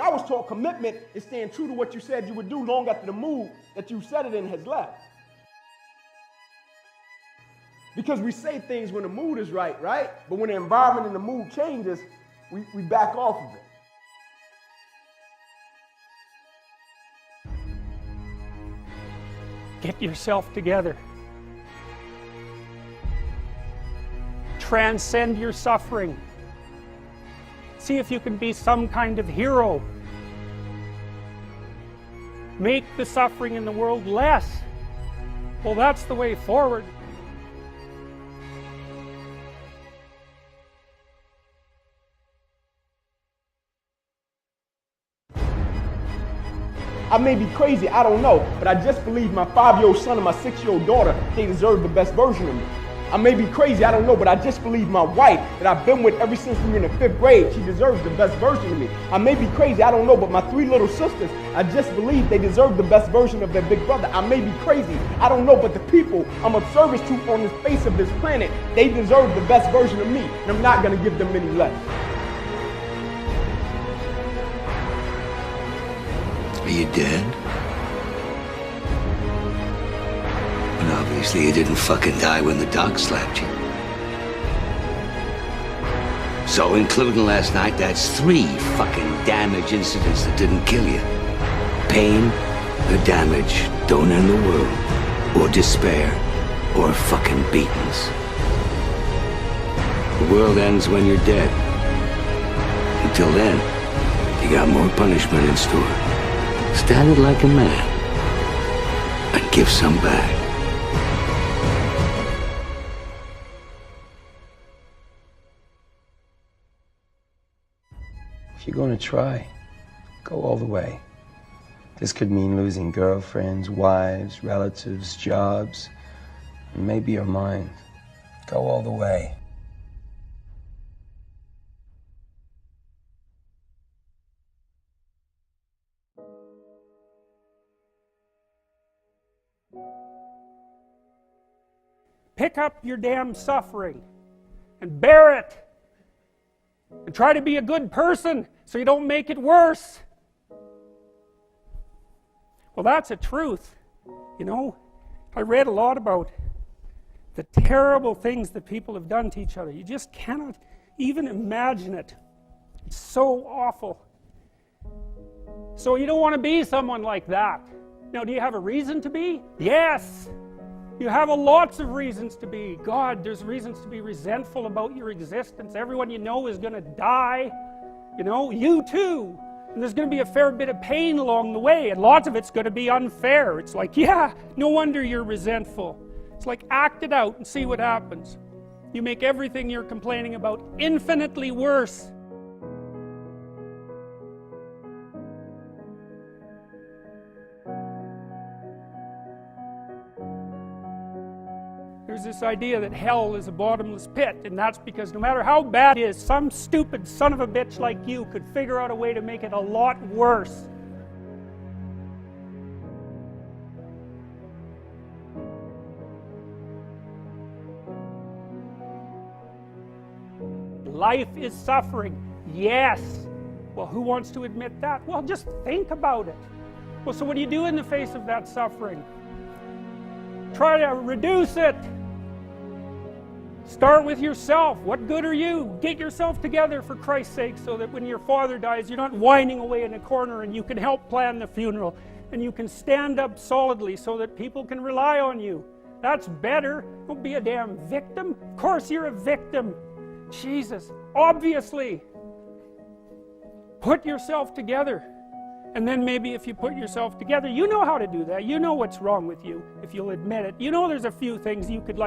I was taught commitment is staying true to what you said you would do long after the mood that you said it in has left. Because we say things when the mood is right? But when the environment and the mood changes, we back off of it. Get yourself together. Transcend your suffering. See if you can be some kind of hero. Make the suffering in the world less. Well, that's the way forward. I may be crazy, I don't know, but I just believe my 5-year-old son and my 6-year-old daughter, they deserve the best version of me. I may be crazy, I don't know, but I just believe my wife that I've been with ever since we were in the 5th grade, she deserves the best version of me. I may be crazy, I don't know, but my 3 little sisters, I just believe they deserve the best version of their big brother. I may be crazy, I don't know, but the people I'm of service to on the face of this planet, they deserve the best version of me, and I'm not going to give them any less. Are you dead? But obviously you didn't fucking die when the dog slapped you. So including last night, that's 3 fucking damage incidents that didn't kill you. Pain or damage don't end the world, or despair, or fucking beatings. The world ends when you're dead. Until then, you got more punishment in store. Stand it like a man and give some back. If you're going to try, go all the way. This could mean losing girlfriends, wives, relatives, jobs, and maybe your mind. Go all the way. Pick up your damn suffering and bear it. And try to be a good person so you don't make it worse. Well, that's a truth. You know, I read a lot about the terrible things that people have done to each other. You just cannot even imagine it. It's so awful. So you don't want to be someone like that. Now, do you have a reason to be? Yes. You have lots of reasons to be. God, there's reasons to be resentful about your existence. Everyone you know is going to die. You know, you too. And there's going to be a fair bit of pain along the way, and lots of it's going to be unfair. It's like, yeah, no wonder you're resentful. It's like, act it out and see what happens. You make everything you're complaining about infinitely worse. There's this idea that hell is a bottomless pit, and that's because no matter how bad it is, some stupid son of a bitch like you could figure out a way to make it a lot worse. Life is suffering. Yes. Well, who wants to admit that? Well, just think about it. Well, so what do you do in the face of that suffering? Try to reduce it. Start with yourself. What good are you? Get yourself together for Christ's sake, so that when your father dies, you're not whining away in a corner, and you can help plan the funeral, and you can stand up solidly so that people can rely on you. That's better. Don't be a damn victim. Of course you're a victim. Jesus, obviously. Put yourself together. And then maybe if you put yourself together, you know how to do that. You know what's wrong with you, if you'll admit it. You know there's a few things you could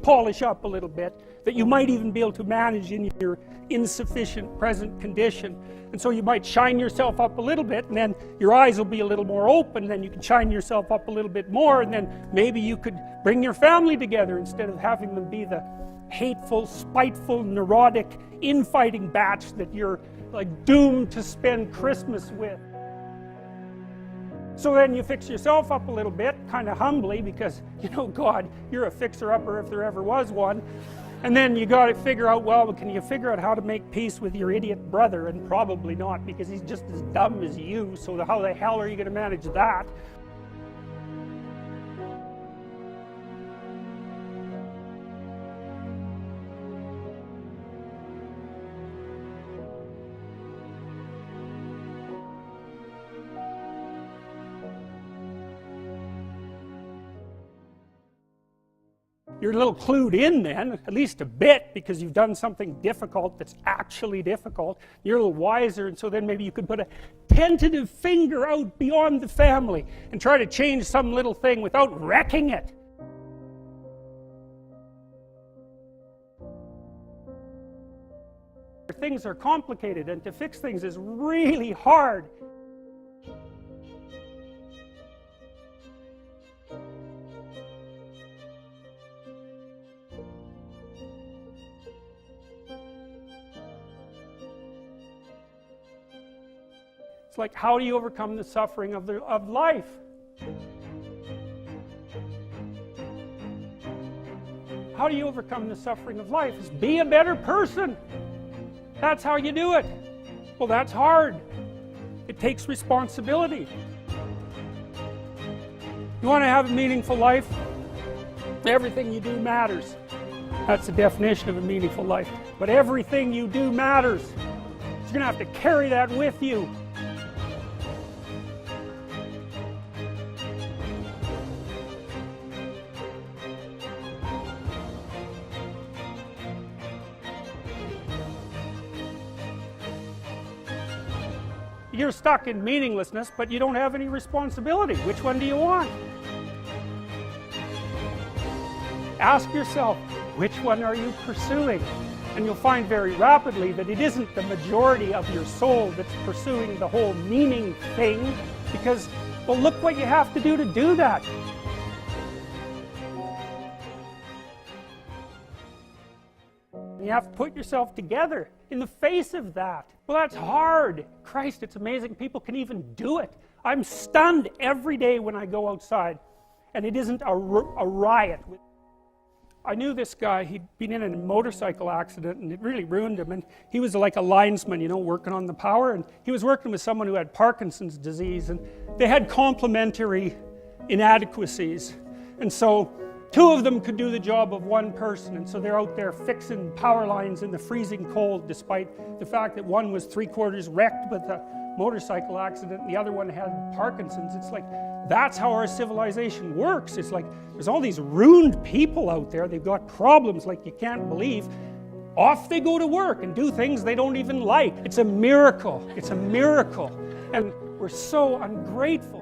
polish up a little bit, that you might even be able to manage in your insufficient present condition. And so you might shine yourself up a little bit, and then your eyes will be a little more open, then you can shine yourself up a little bit more, and then maybe you could bring your family together instead of having them be the hateful, spiteful, neurotic, infighting batch that you're doomed to spend Christmas with. So then you fix yourself up a little bit, kind of humbly, because, you know, God, you're a fixer-upper if there ever was one. And then you got to figure out, well, can you figure out how to make peace with your idiot brother? And probably not, because he's just as dumb as you, so how the hell are you going to manage that? You're a little clued in then, at least a bit, because you've done something difficult that's actually difficult. You're a little wiser, and so then maybe you could put a tentative finger out beyond the family and try to change some little thing without wrecking it. Things are complicated, and to fix things is really hard. It's like, how do you overcome the suffering of life? How do you overcome the suffering of life? Is be a better person. That's how you do it. Well, that's hard. It takes responsibility. You want to have a meaningful life? Everything you do matters. That's the definition of a meaningful life. But everything you do matters. You're going to have to carry that with you. You're stuck in meaninglessness, but you don't have any responsibility. Which one do you want? Ask yourself, which one are you pursuing? And you'll find very rapidly that it isn't the majority of your soul that's pursuing the whole meaning thing, because, well, look what you have to do that. You have to put yourself together in the face of that. Well, that's hard. Christ, it's amazing people can even do it. I'm stunned every day when I go outside, and it isn't a riot. I knew this guy. He'd been in a motorcycle accident, and it really ruined him. And he was like a linesman, you know, working on the power. And he was working with someone who had Parkinson's disease, and they had complementary inadequacies. And so two of them could do the job of one person, and so they're out there fixing power lines in the freezing cold, despite the fact that one was 3/4 wrecked with a motorcycle accident and the other one had Parkinson's. It's like, that's how our civilization works. It's like, there's all these ruined people out there, they've got problems like you can't believe. Off they go to work and do things they don't even like. It's a miracle. It's a miracle. And we're so ungrateful.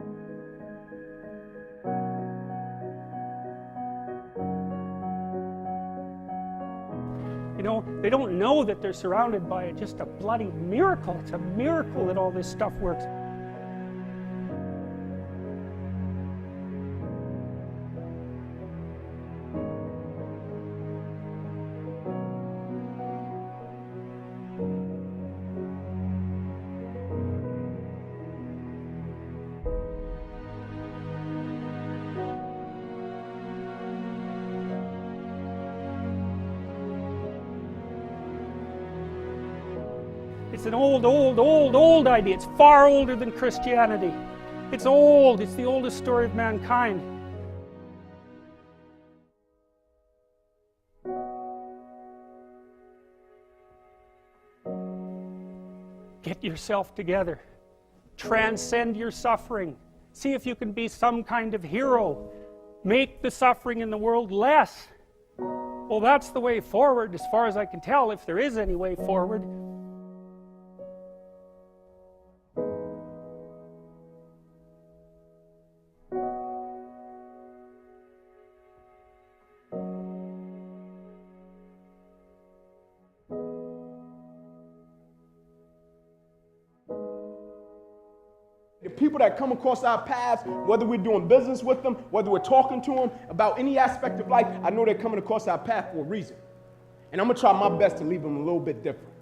You know, they don't know that they're surrounded by just a bloody miracle. It's a miracle that all this stuff works. It's an old idea. It's far older than Christianity. It's old. It's the oldest story of mankind. Get yourself together. Transcend your suffering. See if you can be some kind of hero. Make the suffering in the world less. Well, that's the way forward, as far as I can tell, if there is any way forward. The people that come across our paths, whether we're doing business with them, whether we're talking to them about any aspect of life, I know they're coming across our path for a reason. And I'm going to try my best to leave them a little bit different.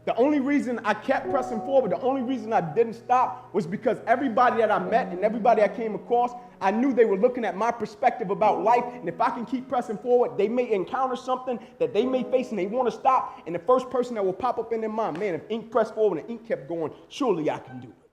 The only reason I kept pressing forward, the only reason I didn't stop was because everybody that I met and everybody I came across, I knew they were looking at my perspective about life. And if I can keep pressing forward, they may encounter something that they may face and they want to stop. And the first person that will pop up in their mind, man, if ink pressed forward and ink kept going, surely I can do it.